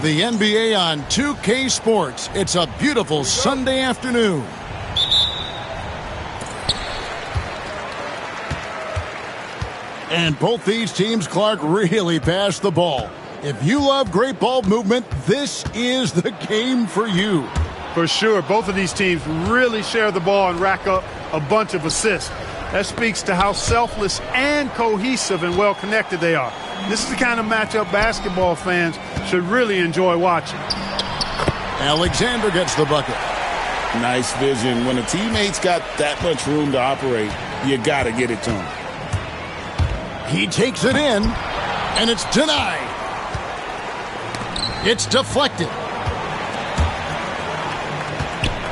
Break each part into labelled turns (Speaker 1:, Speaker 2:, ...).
Speaker 1: The NBA on 2K Sports. It's a beautiful Sunday afternoon. And both these teams, Clark, really pass the ball. If you love great ball movement, this is the game for you.
Speaker 2: For sure, both of these teams really share the ball and rack up a bunch of assists. That speaks to how selfless and cohesive and well-connected they are. This is the kind of matchup basketball fans should really enjoy watching.
Speaker 1: Alexander gets the bucket.
Speaker 3: Nice vision. When a teammate's got that much room to operate, you got to get it to him.
Speaker 1: He takes it in, and it's denied. It's deflected.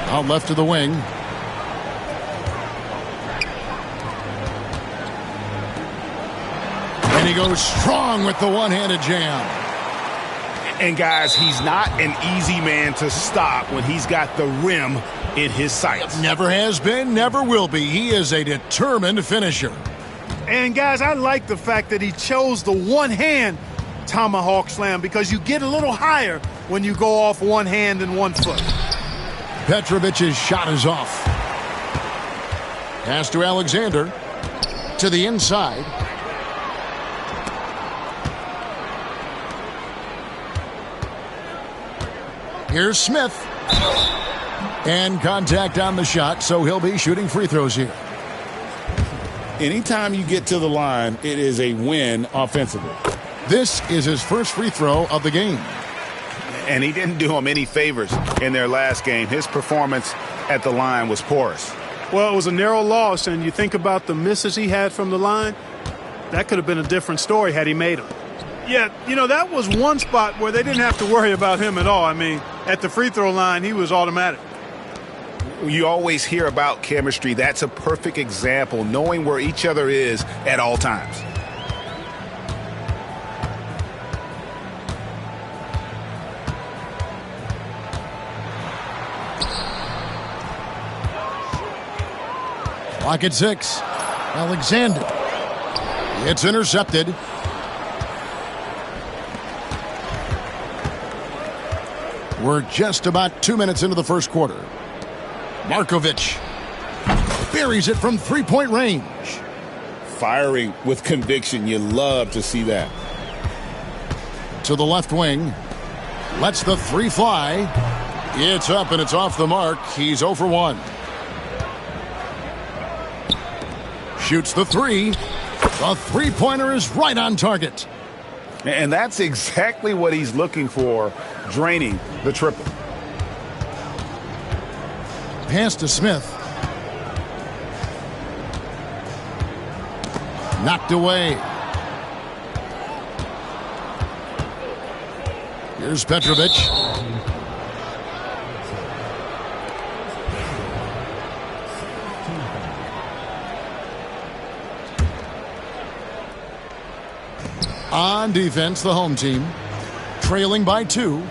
Speaker 1: Out left to the wing. And he goes strong with the one-handed jam.
Speaker 3: And, guys, he's not an easy man to stop when he's got the rim in his sights.
Speaker 1: Never has been, never will be. He is a determined finisher.
Speaker 2: And, guys, I like the fact that he chose the one-hand tomahawk slam because you get a little higher when you go off one hand and 1 foot.
Speaker 1: Petrovic's shot is off. Pass to Alexander. To the inside. Here's Smith. And contact on the shot, so he'll be shooting free throws here.
Speaker 3: Anytime you get to the line, it is a win offensively.
Speaker 1: This is his first free throw of the game.
Speaker 3: And he didn't do him any favors in their last game. His performance at the line was porous.
Speaker 2: Well, it was a narrow loss, and you think about the misses he had from the line, that could have been a different story had he made them. Yeah, you know, that was one spot where they didn't have to worry about him at all. I mean, at the free throw line, he was automatic.
Speaker 3: You always hear about chemistry. That's a perfect example, knowing where each other is at all times.
Speaker 1: Clock at 6. Alexander. It's intercepted. We're just about 2 minutes into the first quarter. Markovic buries it from three-point range.
Speaker 3: Firing with conviction. You love to see that.
Speaker 1: To the left wing. Lets the three fly. It's up and it's off the mark. He's 0 for 1. Shoots the three. The three-pointer is right on target.
Speaker 3: And that's exactly what he's looking for, draining the triple.
Speaker 1: Pass to Smith. Knocked away. Here's Petrovic. On defense, the home team, trailing by 2.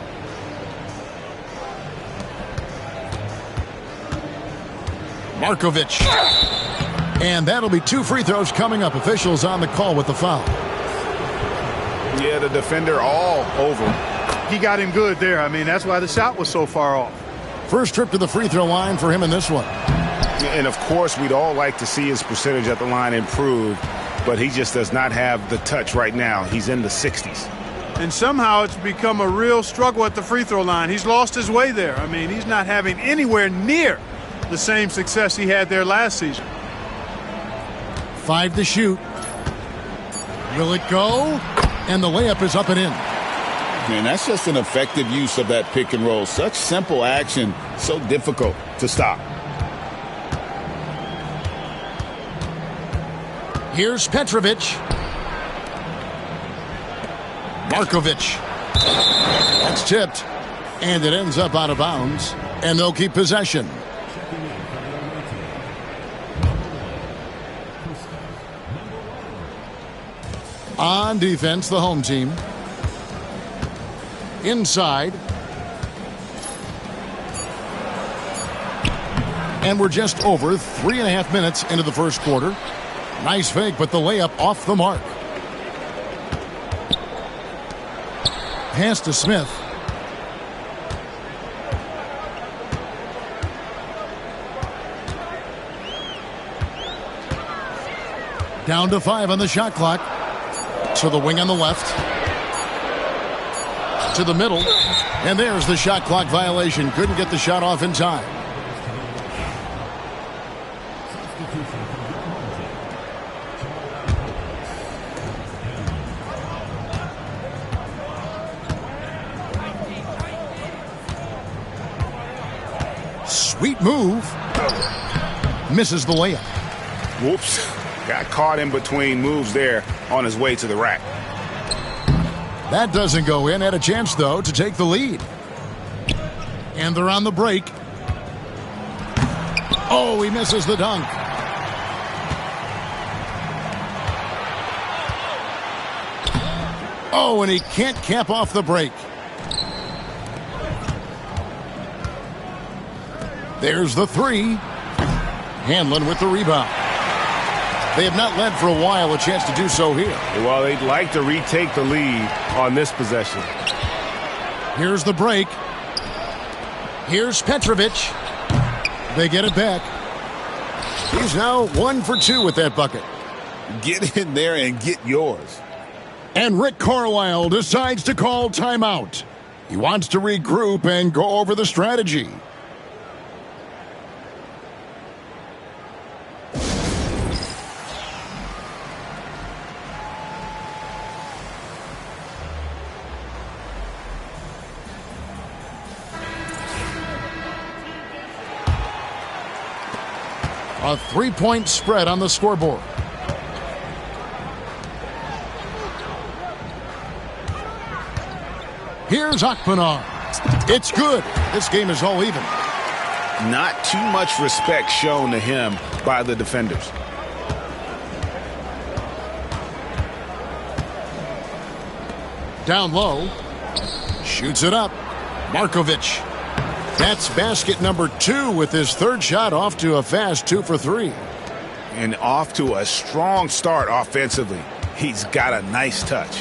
Speaker 1: Markovic. And that'll be 2 free throws coming up. Officials on the call with the foul.
Speaker 3: Yeah, the defender all over.
Speaker 2: He got him good there. I mean, that's why the shot was so far off.
Speaker 1: First trip to the free throw line for him in this one.
Speaker 3: And, of course, we'd all like to see his percentage at the line improve, but he just does not have the touch right now. He's in the 60s.
Speaker 2: And somehow it's become a real struggle at the free throw line. He's lost his way there. I mean, he's not having anywhere near the same success he had there last season.
Speaker 1: 5 to shoot. Will it go? And the layup is up and in.
Speaker 3: Man, that's just an effective use of that pick and roll. Such simple action, so difficult to stop.
Speaker 1: Here's Petrovic. Markovic. That's tipped. And it ends up out of bounds. And they'll keep possession. On defense, the home team. Inside. And we're just over 3.5 minutes into the first quarter. Nice fake, but the layup off the mark. Pass to Smith. Down to 5 on the shot clock. To the wing on the left. To the middle. And there's the shot clock violation. Couldn't get the shot off in time. Sweet move. Misses the layup.
Speaker 3: Whoops. Got caught in between moves there on his way to the rack.
Speaker 1: That doesn't go in. Had a chance, though, to take the lead. And they're on the break. Oh, he misses the dunk. Oh, and he can't cap off the break. There's the three. Hanlon with the rebound. They have not led for a while. A chance to do so here.
Speaker 3: Well, they'd like to retake the lead on this possession.
Speaker 1: Here's the break. Here's Petrovic. They get it back. He's now 1 for 2 with that bucket.
Speaker 3: Get in there and get yours.
Speaker 1: And Rick Carlisle decides to call timeout. He wants to regroup and go over the strategy. A 3-point spread on the scoreboard. Here's Akpinar. It's good. This game is all even.
Speaker 3: Not too much respect shown to him by the defenders.
Speaker 1: Down low. Shoots it up. Markovic. That's basket number 2 with his third shot off to a fast 2 for 3.
Speaker 3: And off to a strong start offensively. He's got a nice touch.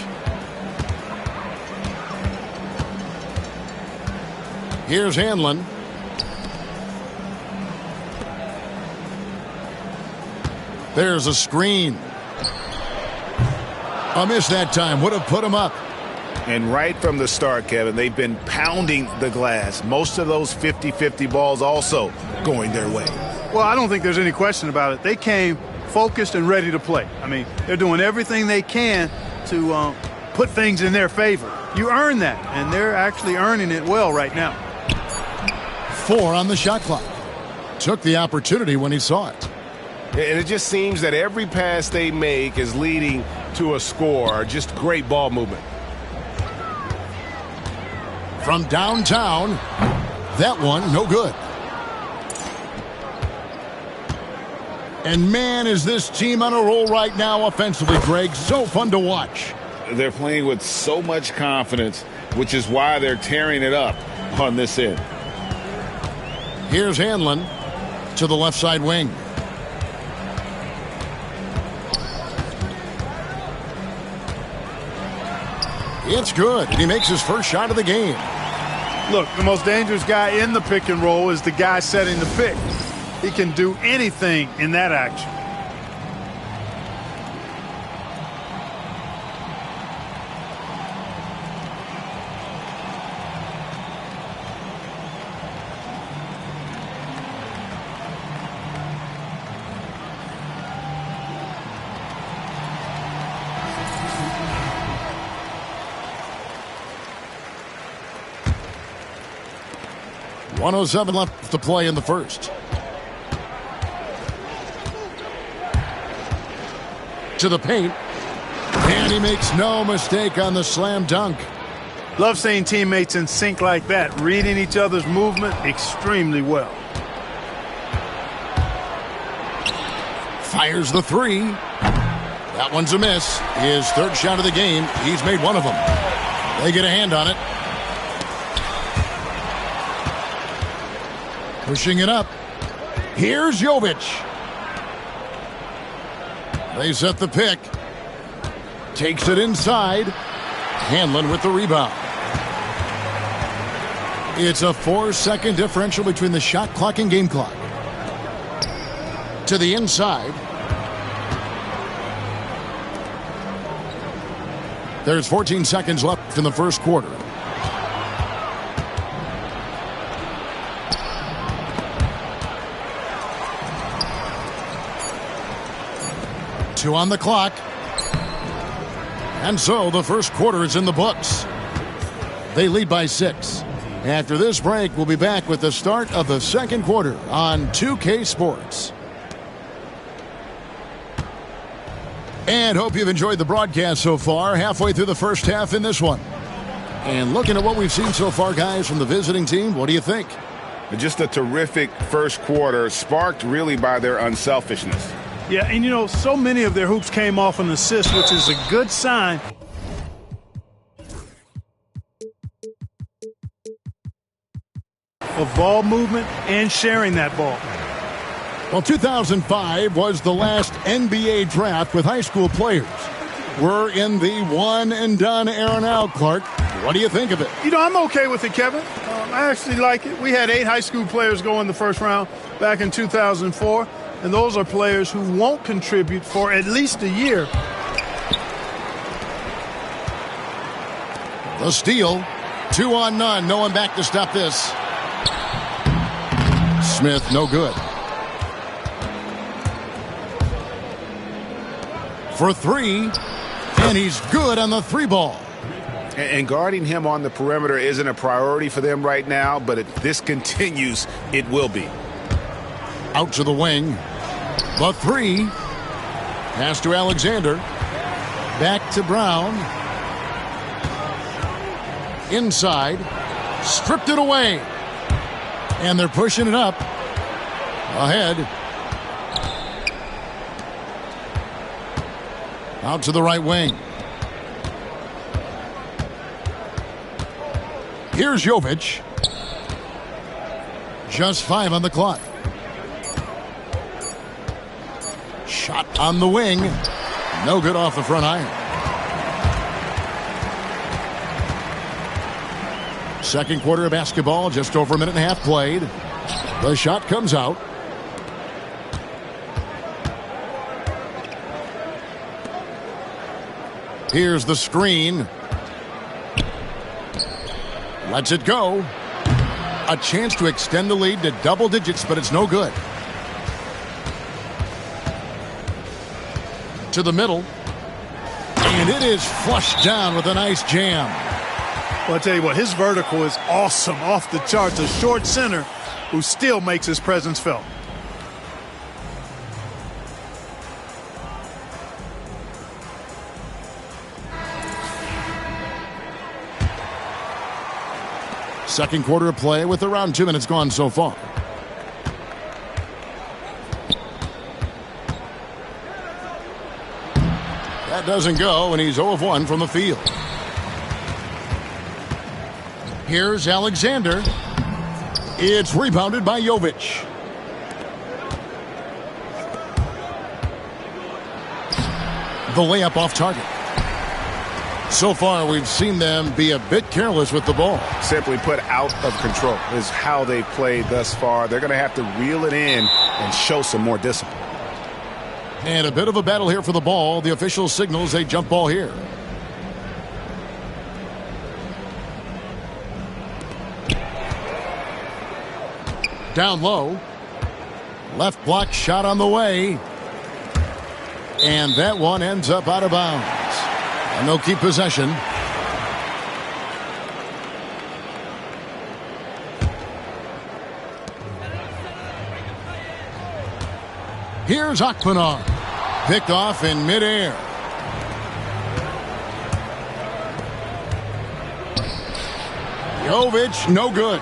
Speaker 1: Here's Hanlon. There's a screen. A miss that time. Would have put him up.
Speaker 3: And right from the start, Kevin, they've been pounding the glass. Most of those 50-50 balls also going their way.
Speaker 2: Well, I don't think there's any question about it. They came focused and ready to play. I mean, they're doing everything they can to put things in their favor. You earn that, and they're actually earning it well right now.
Speaker 1: 4 on the shot clock. Took the opportunity when he saw it.
Speaker 4: And it just seems that every pass they make is leading to a score. Just great ball movement.
Speaker 1: From downtown, that one no good. And man, is this team on a roll right now offensively, Greg. So fun to watch.
Speaker 3: They're playing with so much confidence, which is why they're tearing it up on this end.
Speaker 1: Here's Hanlon to the left side wing. It's good, and he makes his first shot of the game.
Speaker 2: Look, the most dangerous guy in the pick and roll is the guy setting the pick. He can do anything in that action.
Speaker 1: .107 left to play in the first. To the paint. And he makes no mistake on the slam dunk.
Speaker 2: Love seeing teammates in sync like that, reading each other's movement extremely well.
Speaker 1: Fires the three. That one's a miss. His third shot of the game. He's made one of them. They get a hand on it. Pushing it up. Here's Jovic. They set the pick. Takes it inside. Hanlon with the rebound. It's a 4-second differential between the shot clock and game clock. To the inside. There's 14 seconds left in the first quarter. Two on the clock. And so the first quarter is in the books. They lead by 6. After this break, we'll be back with the start of the second quarter on 2K Sports. And hope you've enjoyed the broadcast so far. Halfway through the first half in this one. And looking at what we've seen so far, guys, from the visiting team, what do you think?
Speaker 3: Just a terrific first quarter, sparked really by their unselfishness.
Speaker 2: Yeah, and you know, so many of their hoops came off an assist, which is a good sign. Of ball movement and sharing that ball.
Speaker 1: Well, 2005 was the last NBA draft with high school players. We're in the one-and-done era now, Clark. What do you think of it?
Speaker 2: You know, I'm okay with it, Kevin. I actually like it. We had 8 high school players go in the first round back in 2004, and those are players who won't contribute for at least a year.
Speaker 1: The steal. 2 on none. No one back to stop this. Smith, no good. For 3, and he's good on the 3 ball.
Speaker 3: And guarding him on the perimeter isn't a priority for them right now, but if this continues, it will be.
Speaker 1: Out to the wing. The 3. Pass to Alexander. Back to Brown. Inside. Stripped it away. And they're pushing it up. Ahead. Out to the right wing. Here's Jovic. Just 5 on the clock. Shot on the wing. No good off the front iron. Second quarter of basketball, just over a minute and a half played. The shot comes out. Here's the screen. Lets it go. A chance to extend the lead to double digits, but it's no good. To the middle. And it is flushed down with a nice jam.
Speaker 2: Well, I'll tell you what, his vertical is awesome, off the charts. A short center who still makes his presence felt.
Speaker 1: Second quarter of play with around 2 minutes gone so far. That doesn't go, and he's 0 of 1 from the field. Here's Alexander. It's rebounded by Jovic. The layup off target. So far, we've seen them be a bit careless with the ball.
Speaker 3: Simply put, out of control is how they've played thus far. They're going to have to reel it in and show some more discipline.
Speaker 1: And a bit of a battle here for the ball. The official signals a jump ball here. Down low. Left block shot on the way. And that one ends up out of bounds. And they'll keep possession. Here's Akpinar. Picked off in midair. Jovic, no good.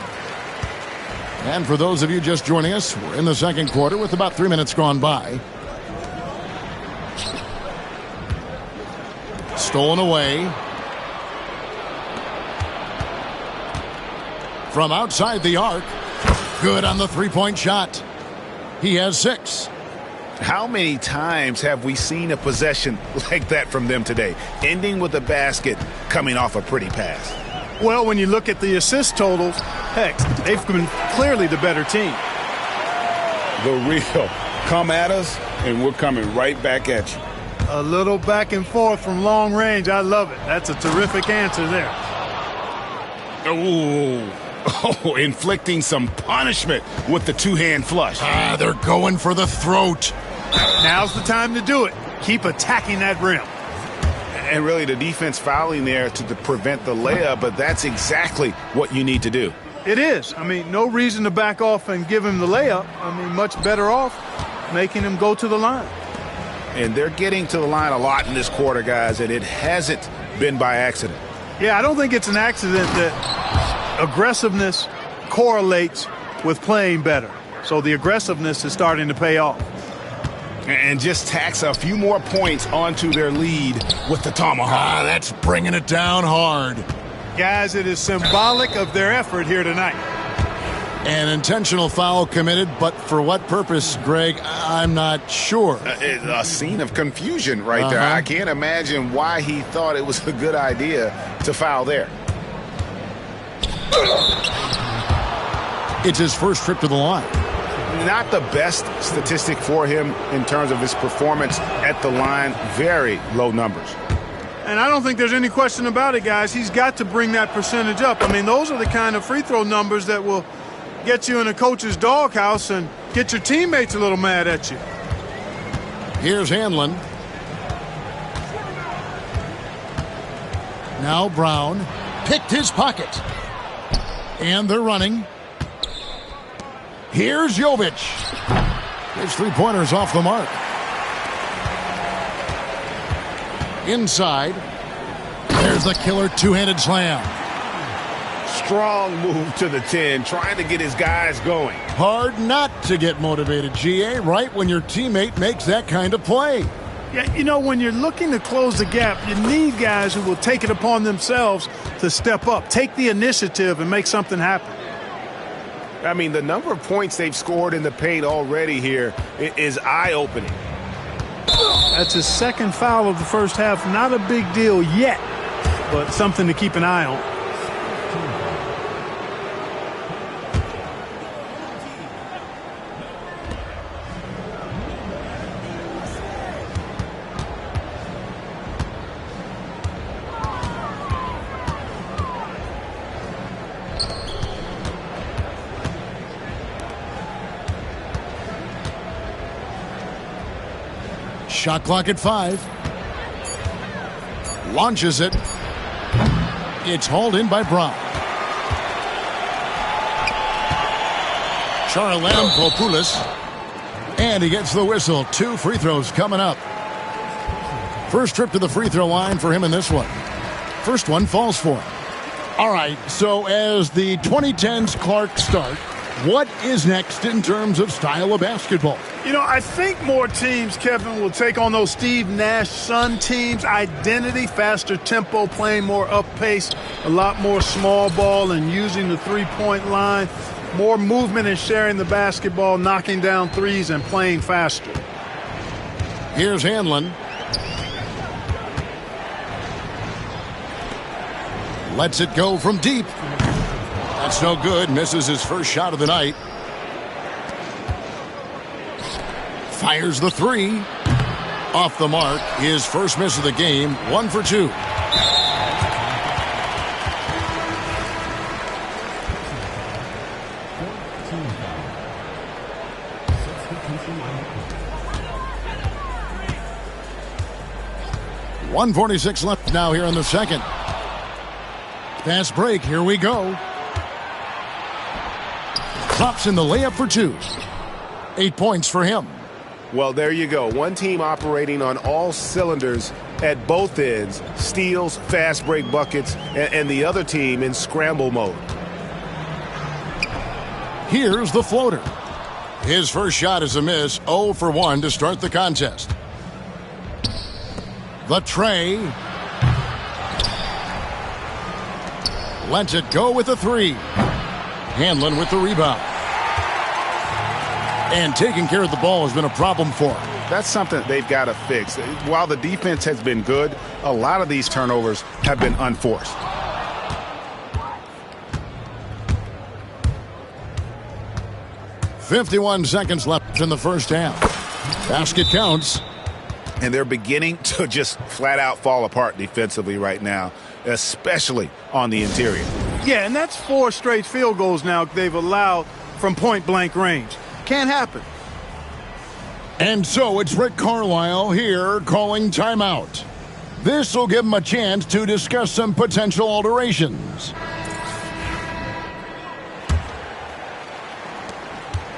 Speaker 1: And for those of you just joining us, we're in the second quarter with about 3 minutes gone by. Stolen away. From outside the arc. Good on the three-point shot. He has 6.
Speaker 3: How many times have we seen a possession like that from them today, ending with a basket coming off a pretty pass?
Speaker 2: Well, when you look at the assist totals, heck, they've been clearly the better team.
Speaker 3: The real. Come at us, and we're coming right back at you.
Speaker 2: A little back and forth from long range. I love it. That's a terrific answer there.
Speaker 3: Oh, inflicting some punishment with the two-hand flush.
Speaker 1: They're going for the throat.
Speaker 2: Now's the time to do it. Keep attacking that rim.
Speaker 3: And really, the defense fouling there to prevent the layup, but that's exactly what you need to do.
Speaker 2: It is. I mean, no reason to back off and give him the layup. I mean, much better off making him go to the line.
Speaker 3: And they're getting to the line a lot in this quarter, guys, and it hasn't been by accident.
Speaker 2: Yeah, I don't think it's an accident that aggressiveness correlates with playing better. So the aggressiveness is starting to pay off.
Speaker 3: And just tacks a few more points onto their lead with the tomahawk.
Speaker 1: That's bringing it down hard.
Speaker 2: Guys, it is symbolic of their effort here tonight.
Speaker 1: An intentional foul committed, but for what purpose, Greg, I'm not sure.
Speaker 3: A scene of confusion right there. I can't imagine why he thought it was a good idea to foul there.
Speaker 1: It's his first trip to the line.
Speaker 3: Not the best statistic for him in terms of his performance at the line. Very low numbers.
Speaker 2: And I don't think there's any question about it, guys. He's got to bring that percentage up. I mean, those are the kind of free throw numbers that will get you in a coach's doghouse and get your teammates a little mad at you.
Speaker 1: Here's Hanlon. Now Brown picked his pocket. And they're running. Here's Jovic. His three-pointers off the mark. Inside. There's the killer two-handed slam.
Speaker 3: Strong move to the 10, trying to get his guys going.
Speaker 1: Hard not to get motivated, GA, right when your teammate makes that kind of play.
Speaker 2: Yeah, you know, when you're looking to close the gap, you need guys who will take it upon themselves to step up, take the initiative, and make something happen.
Speaker 3: I mean, the number of points they've scored in the paint already here is eye-opening.
Speaker 2: That's his second foul of the first half. Not a big deal yet, but something to keep an eye on.
Speaker 1: Shot clock at 5. Launches it. It's hauled in by Brown. Charalampopoulos. And he gets the whistle. 2 free throws coming up. First trip to the free throw line for him in this one. First one falls for him. All right, so as the 2010s Clark start, what is next in terms of style of basketball?
Speaker 2: You know, I think more teams, Kevin, will take on those Steve Nash Sun teams. Identity, faster tempo, playing more up pace, a lot more small ball and using the three-point line. More movement and sharing the basketball, knocking down threes and playing faster.
Speaker 1: Here's Hanlon. Lets it go from deep. That's no good. Misses his first shot of the night. Fires the 3. Off the mark. His first miss of the game. 1 for 2. .146 left now here in the second. Fast break. Here we go. Drops in the layup for 2. 8 points for him.
Speaker 3: Well, there you go. One team operating on all cylinders at both ends. Steals, fast break buckets, and the other team in scramble mode.
Speaker 1: Here's the floater. His first shot is a miss. 0 for 1 to start the contest. The tray. Lets it go with the 3. Hanlon with the rebound. And taking care of the ball has been a problem for him.
Speaker 3: That's something they've got to fix. While the defense has been good, a lot of these turnovers have been unforced. .51 seconds left in the first half. Basket counts. And they're beginning to just flat out fall apart defensively right now, especially on the interior.
Speaker 2: Yeah, and that's 4 straight field goals now they've allowed from point-blank range. Can't happen.
Speaker 1: And so it's Rick Carlisle here calling timeout. This will give him a chance to discuss some potential alterations.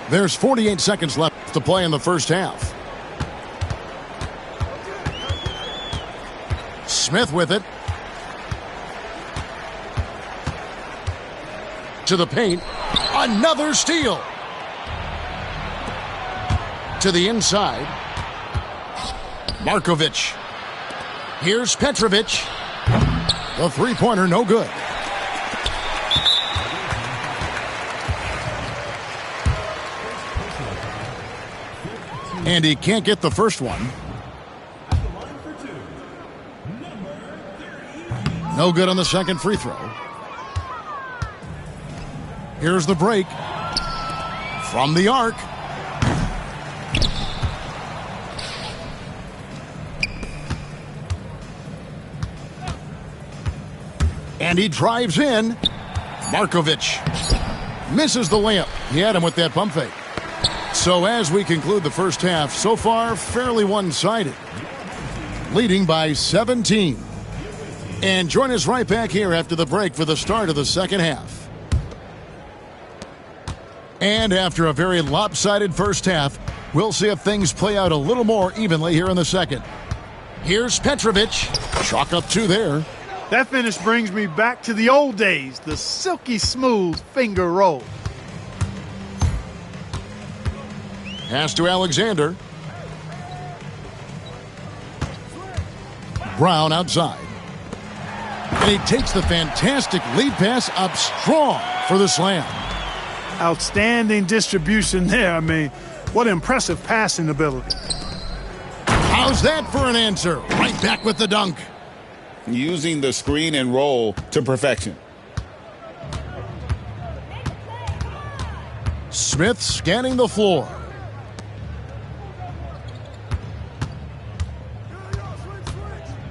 Speaker 1: There's 48 seconds left to play in the first half. Smith with it. To the paint. Another steal. To the inside. Markovic. Here's Petrovic. The three-pointer, no good. And he can't get the first one. No good on the second free throw. Here's the break. From the arc. And he drives in. Markovic misses the layup. He had him with that pump fake. So as we conclude the first half, so far fairly one-sided. Leading by 17. And join us right back here after the break for the start of the second half. And after a very lopsided first half, we'll see if things play out a little more evenly here in the second. Here's Petrovic. Chalk up 2 there.
Speaker 2: That finish brings me back to the old days, the silky smooth finger roll.
Speaker 1: Pass to Alexander. Brown outside. And he takes the fantastic lead pass up strong for the slam.
Speaker 2: Outstanding distribution there. I mean, what impressive passing ability.
Speaker 1: How's that for an answer? Right back with the dunk.
Speaker 5: Using the screen and roll to perfection.
Speaker 1: Smith scanning the floor.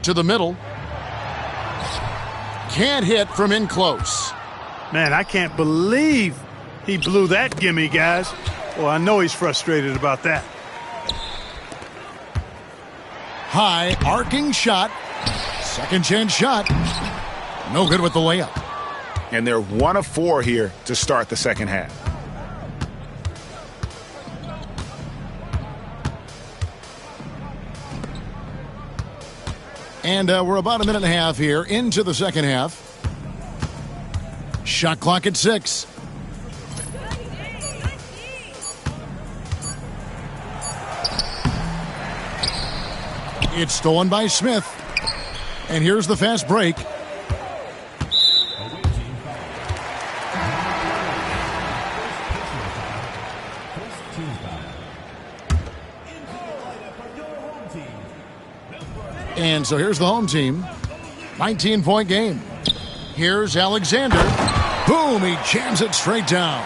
Speaker 1: To the middle. Can't hit from in close.
Speaker 2: Man, I can't believe he blew that gimme, guys. Well, I know he's frustrated about that.
Speaker 1: High arcing shot. Second chance shot. No good with the layup.
Speaker 3: And they're 1 of 4 here to start the second half.
Speaker 1: And we're about a minute and a half here into the second half. Shot clock at 6. It's stolen by Smith. And here's the fast break. And so here's the home team. 19-point game. Here's Alexander. Boom, he jams it straight down.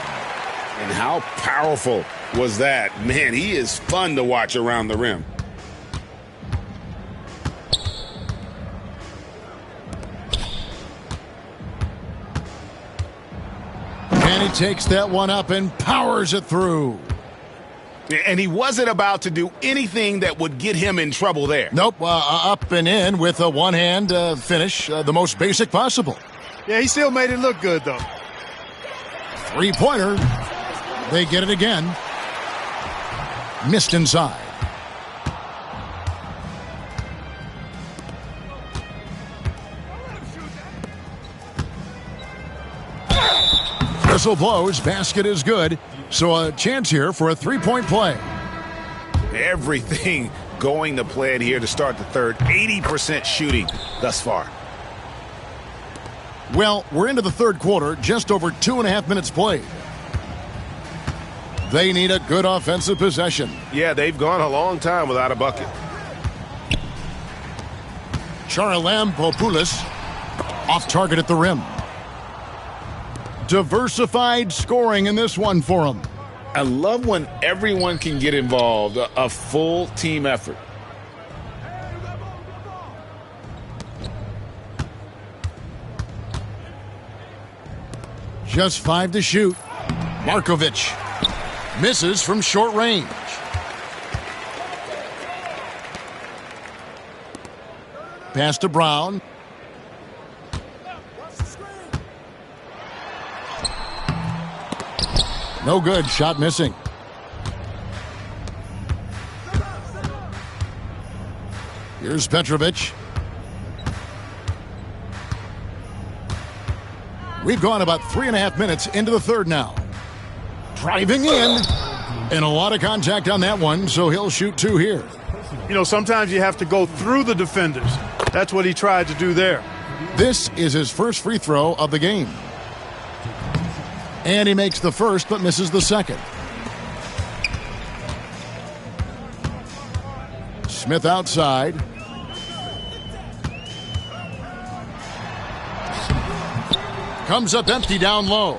Speaker 5: And how powerful was that? Man, he is fun to watch around the rim.
Speaker 1: And he takes that one up and powers it through.
Speaker 3: And he wasn't about to do anything that would get him in trouble there.
Speaker 1: Nope, up and in with a one-hand finish, the most basic possible.
Speaker 2: Yeah, he still made it look good, though.
Speaker 1: Three-pointer. They get it again. Missed inside. Whistle blows, basket is good. So a chance here for a three-point play.
Speaker 3: Everything going to plan here to start the third. 80% shooting thus far.
Speaker 1: Well, we're into the third quarter, just over 2.5 minutes played. They need a good offensive possession.
Speaker 3: Yeah, they've gone a long time without a bucket.
Speaker 1: Charalampopoulos off target at the rim. Diversified scoring in this one for him.
Speaker 5: I love when everyone can get involved, a full team effort.
Speaker 1: Just 5 to shoot. Markovic misses from short range. Pass to Brown. No good. Shot missing. Here's Petrovic. We've gone about 3.5 minutes into the third now. Driving in. And a lot of contact on that one, so he'll shoot 2 here.
Speaker 2: You know, sometimes you have to go through the defenders. That's what he tried to do there.
Speaker 1: This is his first free throw of the game. And he makes the first, but misses the second. Smith outside. Comes up empty down low.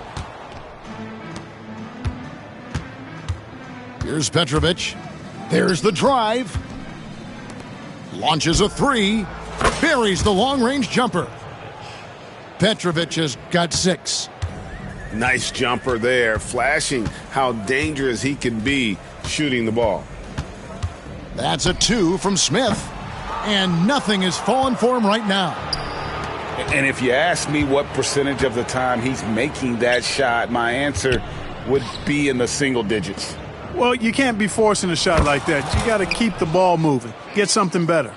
Speaker 1: Here's Petrovic. There's the drive. Launches a 3. Buries the long-range jumper. Petrovic has got 6.
Speaker 5: Nice jumper there, flashing how dangerous he can be shooting the ball.
Speaker 1: That's a 2 from Smith. And nothing is falling for him right now.
Speaker 5: And if you ask me what percentage of the time he's making that shot, my answer would be in the single digits.
Speaker 2: Well, you can't be forcing a shot like that. You got to keep the ball moving. Get something better.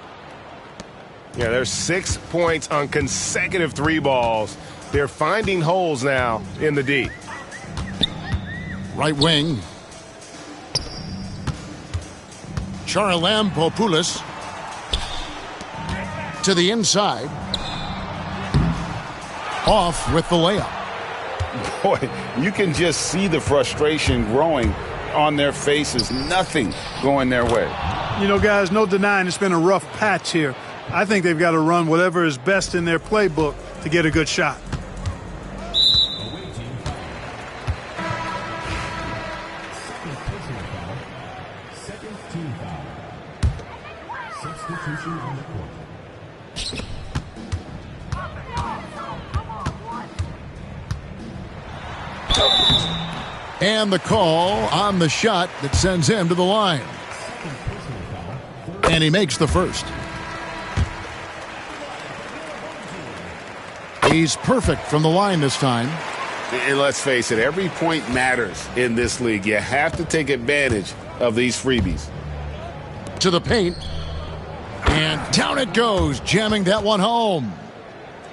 Speaker 3: Yeah, there's 6 points on consecutive 3 balls. They're finding holes now in the D.
Speaker 1: Right wing. Charalampopoulos to the inside. Off with the layup.
Speaker 5: Boy, you can just see the frustration growing on their faces. Nothing going their way.
Speaker 2: You know, guys, no denying it's been a rough patch here. I think they've got to run whatever is best in their playbook to get a good shot.
Speaker 1: And the call on the shot that sends him to the line. And he makes the first. He's perfect from the line this time.
Speaker 5: And let's face it, every point matters in this league. You have to take advantage of these freebies.
Speaker 1: To the paint. And down it goes, jamming that one home.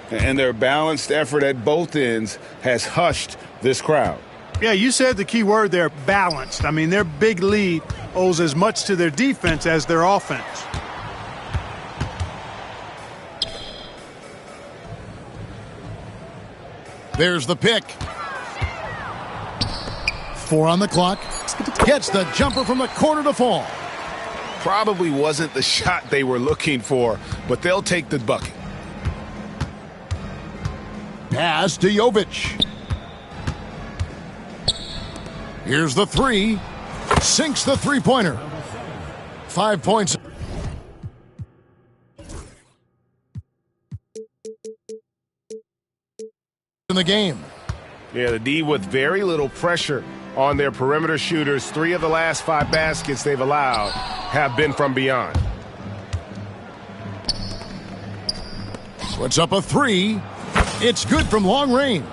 Speaker 5: And their balanced effort at both ends has hushed this crowd.
Speaker 2: Yeah, you said the key word there, balanced. I mean, their big lead owes as much to their defense as their offense.
Speaker 1: There's the pick. 4 on the clock. Gets the jumper from the corner to fall.
Speaker 3: Probably wasn't the shot they were looking for, but they'll take the bucket.
Speaker 1: Pass to Jovic. Here's the 3. Sinks the three-pointer. 5 points. In the game.
Speaker 3: Yeah, the D with very little pressure on their perimeter shooters. 3 of the last 5 baskets they've allowed have been from beyond.
Speaker 1: Puts up a 3. It's good from long range.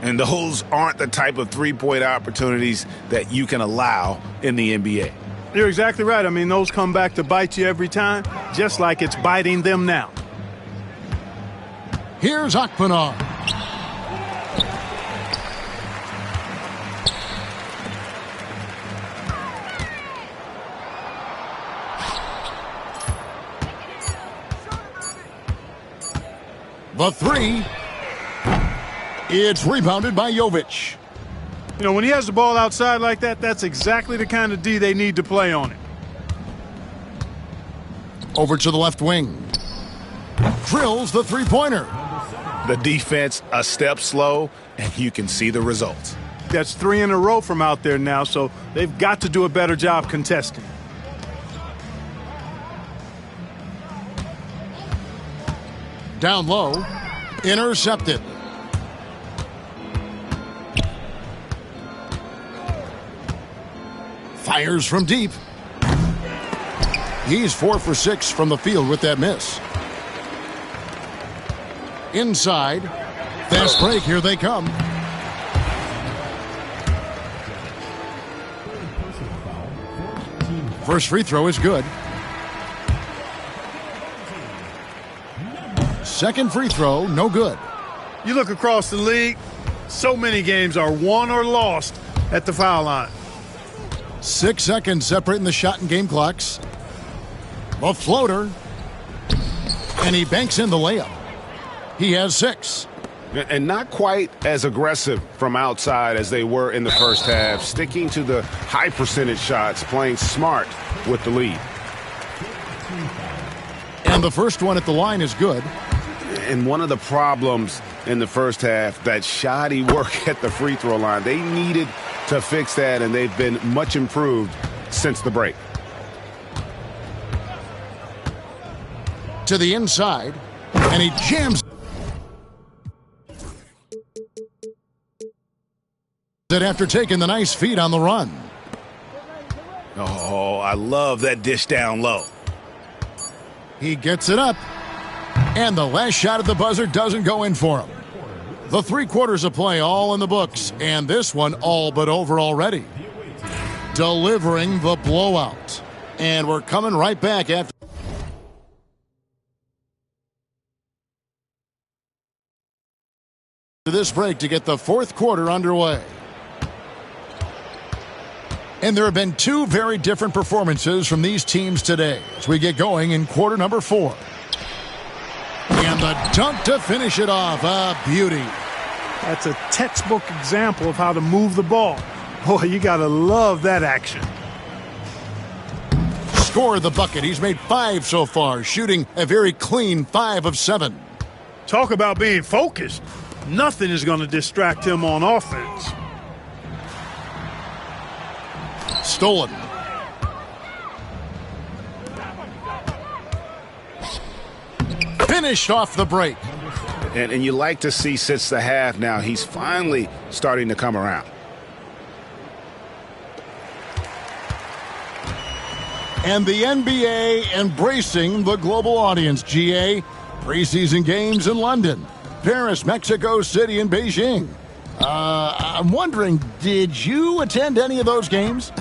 Speaker 5: And those aren't the type of three-point opportunities that you can allow in the NBA.
Speaker 2: You're exactly right. I mean, those come back to bite you every time, just like it's biting them now.
Speaker 1: Here's Akpinar. The 3. It's rebounded by Jovic.
Speaker 2: You know, when he has the ball outside like that, that's exactly the kind of D they need to play on it.
Speaker 1: Over to the left wing. Drills the three-pointer.
Speaker 3: The defense a step slow, and you can see the results.
Speaker 2: That's 3 in a row from out there now, so they've got to do a better job contesting.
Speaker 1: Down low. Intercepted. Fires from deep. He's 4 for 6 from the field with that miss. Inside. Fast break. Here they come. First free throw is good. Second free throw, no good.
Speaker 2: You look across the league, so many games are won or lost at the foul line.
Speaker 1: 6 seconds separating the shot and game clocks. The floater. And he banks in the layup. He has 6.
Speaker 3: And not quite as aggressive from outside as they were in the first half, sticking to the high percentage shots, playing smart with the lead.
Speaker 1: And the first one at the line is good.
Speaker 3: And one of the problems in the first half, that shoddy work at the free throw line. They needed to fix that, and they've been much improved since the break.
Speaker 1: To the inside, and he jams it after taking the nice feed on the run.
Speaker 3: Oh, I love that dish down low.
Speaker 1: He gets it up, and the last shot at the buzzer doesn't go in for him. The 3 quarters of play all in the books, and this one all but over already. Delivering the blowout. And we're coming right back after this break to get the 4th quarter underway. And there have been 2 very different performances from these teams today as we get going in quarter number 4. And the dunk to finish it off. A beauty.
Speaker 2: That's a textbook example of how to move the ball. Boy, you got to love that action.
Speaker 1: Score the bucket. He's made 5 so far, shooting a very clean 5 of 7.
Speaker 2: Talk about being focused. Nothing is going to distract him on offense.
Speaker 1: Stolen. Finished off the break.
Speaker 3: And you like to see since the half now, he's finally starting to come around.
Speaker 1: And the NBA embracing the global audience, GA. Preseason games in London, Paris, Mexico City, and Beijing. I'm wondering, did you attend any of those games?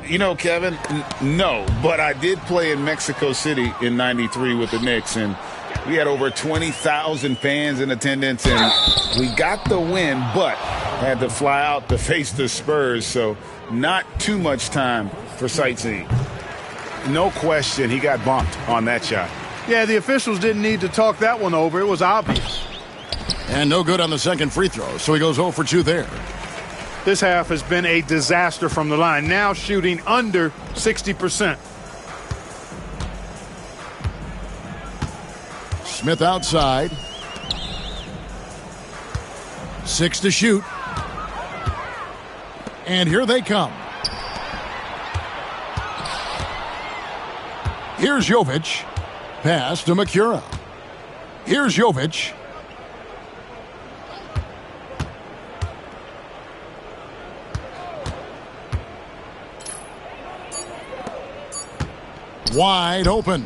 Speaker 5: You know, Kevin, no, but I did play in Mexico City in '93 with the Knicks, and we had over 20,000 fans in attendance, and we got the win, but had to fly out to face the Spurs, so not too much time for sightseeing.
Speaker 3: No question, he got bumped on that shot.
Speaker 2: Yeah, the officials didn't need to talk that one over. It was obvious.
Speaker 1: And no good on the second free throw, so he goes 0 for 2 there.
Speaker 2: This half has been a disaster from the line, now shooting under 60%.
Speaker 1: Smith outside. 6 to shoot. And here they come. Here's Jovic. Pass to Makura. Here's Jovic. Wide open.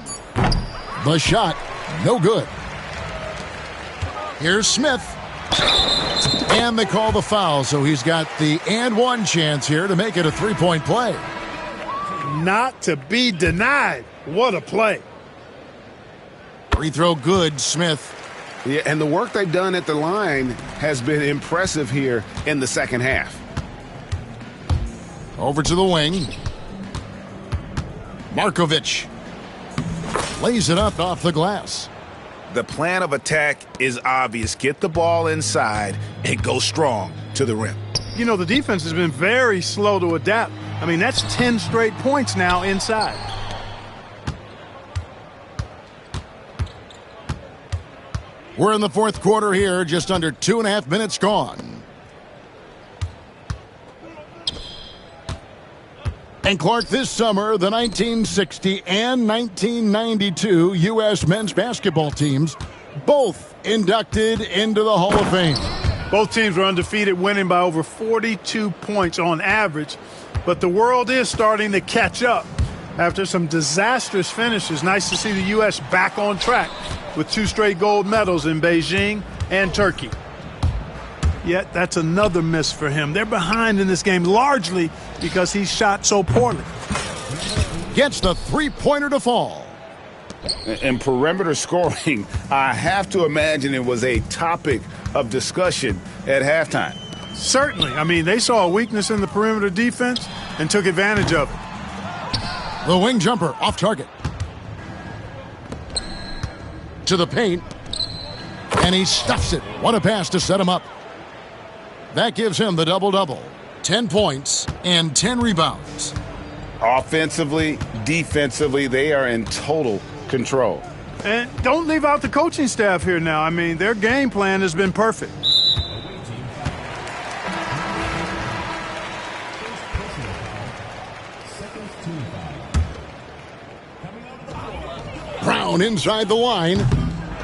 Speaker 1: The shot, no good. Here's Smith. And they call the foul, so he's got the and one chance here to make it a three-point play.
Speaker 2: Not to be denied. What a play.
Speaker 1: Free throw good, Smith.
Speaker 3: Yeah, and the work they've done at the line has been impressive here in the second half.
Speaker 1: Over to the wing. Markovic lays it up off the glass.
Speaker 3: The plan of attack is obvious. Get the ball inside and go strong to the rim.
Speaker 2: You know, the defense has been very slow to adapt. I mean, that's 10 straight points now inside.
Speaker 1: We're in the fourth quarter here, just under 2.5 minutes gone. And Clark, this summer, the 1960 and 1992 U.S. men's basketball teams both inducted into the Hall of Fame.
Speaker 2: Both teams were undefeated, winning by over 42 points on average. But the world is starting to catch up after some disastrous finishes. Nice to see the U.S. back on track with 2 straight gold medals in Beijing and Turkey. Yet that's another miss for him. They're behind in this game largely because he shot so poorly.
Speaker 1: Gets the three-pointer to fall.
Speaker 3: In perimeter scoring, I have to imagine it was a topic of discussion at halftime.
Speaker 2: Certainly. I mean, they saw a weakness in the perimeter defense and took advantage of it.
Speaker 1: The wing jumper off target. To the paint. And he stuffs it. What a pass to set him up. That gives him the double-double. 10 points and 10 rebounds.
Speaker 3: Offensively, defensively, they are in total control.
Speaker 2: And don't leave out the coaching staff here now. I mean, their game plan has been perfect.
Speaker 1: Brown inside the line.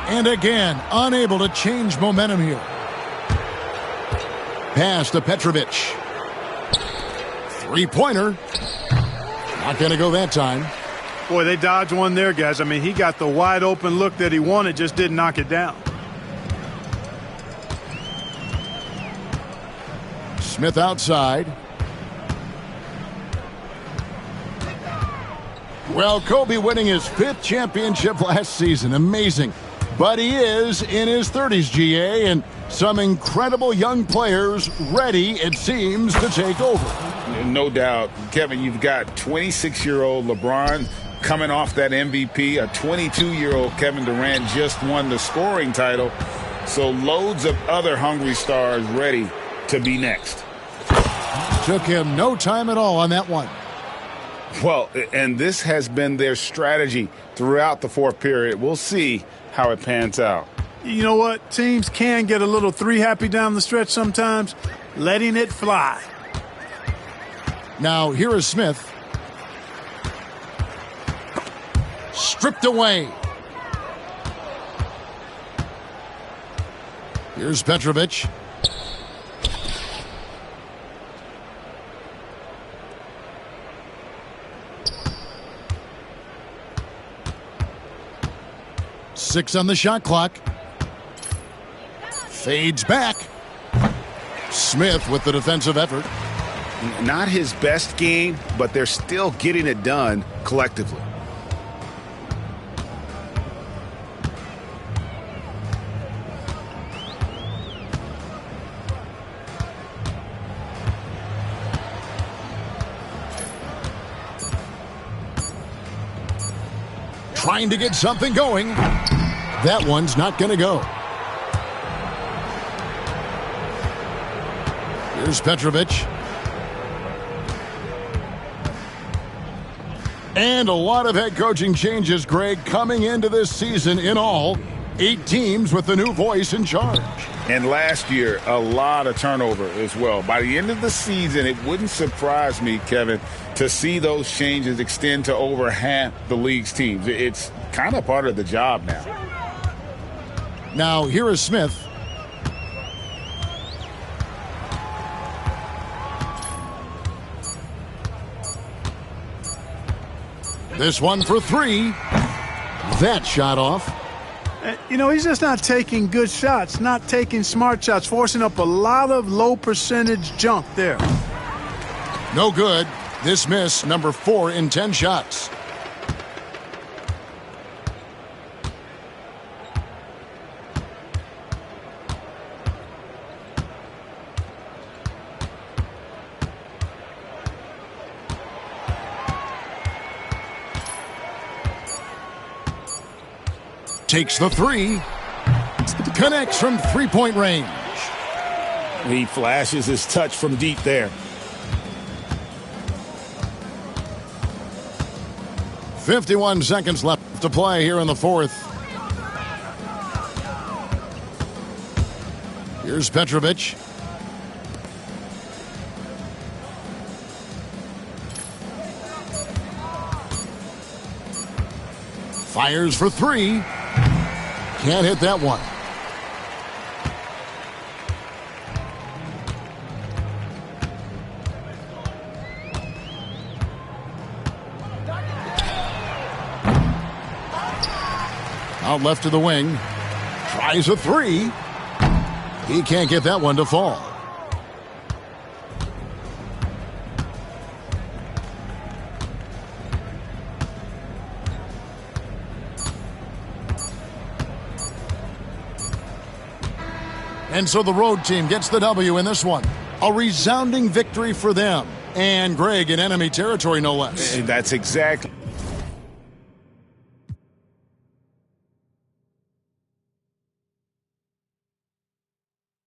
Speaker 1: And again, unable to change momentum here. Pass to Petrovic. Three-pointer. Not going to go that time.
Speaker 2: Boy, they dodged one there, guys. I mean, he got the wide-open look that he wanted, just didn't knock it down.
Speaker 1: Smith outside. Well, Kobe winning his 5th championship last season. Amazing. But he is in his 30s, GA, and some incredible young players ready, it seems, to take over.
Speaker 5: No doubt. Kevin, you've got 26-year-old LeBron coming off that MVP. A 22-year-old Kevin Durant just won the scoring title. So loads of other hungry stars ready to be next.
Speaker 1: Took him no time at all on that one.
Speaker 3: Well, and this has been their strategy throughout the fourth period. We'll see how it pans out.
Speaker 2: You know what? Teams can get a little three-happy down the stretch sometimes, letting it fly.
Speaker 1: Now, here is Smith. Stripped away. Here's Petrovic. Six on the shot clock. Fades back. Smith with the defensive effort.
Speaker 3: Not his best game, but they're still getting it done collectively.
Speaker 1: Trying to get something going. That one's not going to go. Here's Petrovic. And a lot of head coaching changes, Greg, coming into this season. In all, 8 teams with the new voice in charge.
Speaker 5: And last year, a lot of turnover as well. By the end of the season, it wouldn't surprise me, Kevin, to see those changes extend to over half the league's teams. It's kind of part of the job now.
Speaker 1: Now, here is Smith. This one for 3. That shot off.
Speaker 2: You know, he's just not taking good shots, not taking smart shots, forcing up a lot of low percentage junk there.
Speaker 1: No good. This miss, number 4 in 10 shots. Takes the 3. Connects from three-point range.
Speaker 5: He flashes his touch from deep there.
Speaker 1: 51 seconds left to play here in the fourth. Here's Petrovic. Fires for 3. Can't hit that one. Out left to the wing. Tries a three. He can't get that one to fall. And so the road team gets the W in this one. A resounding victory for them. And Greg in enemy territory, no less.
Speaker 3: That's exactly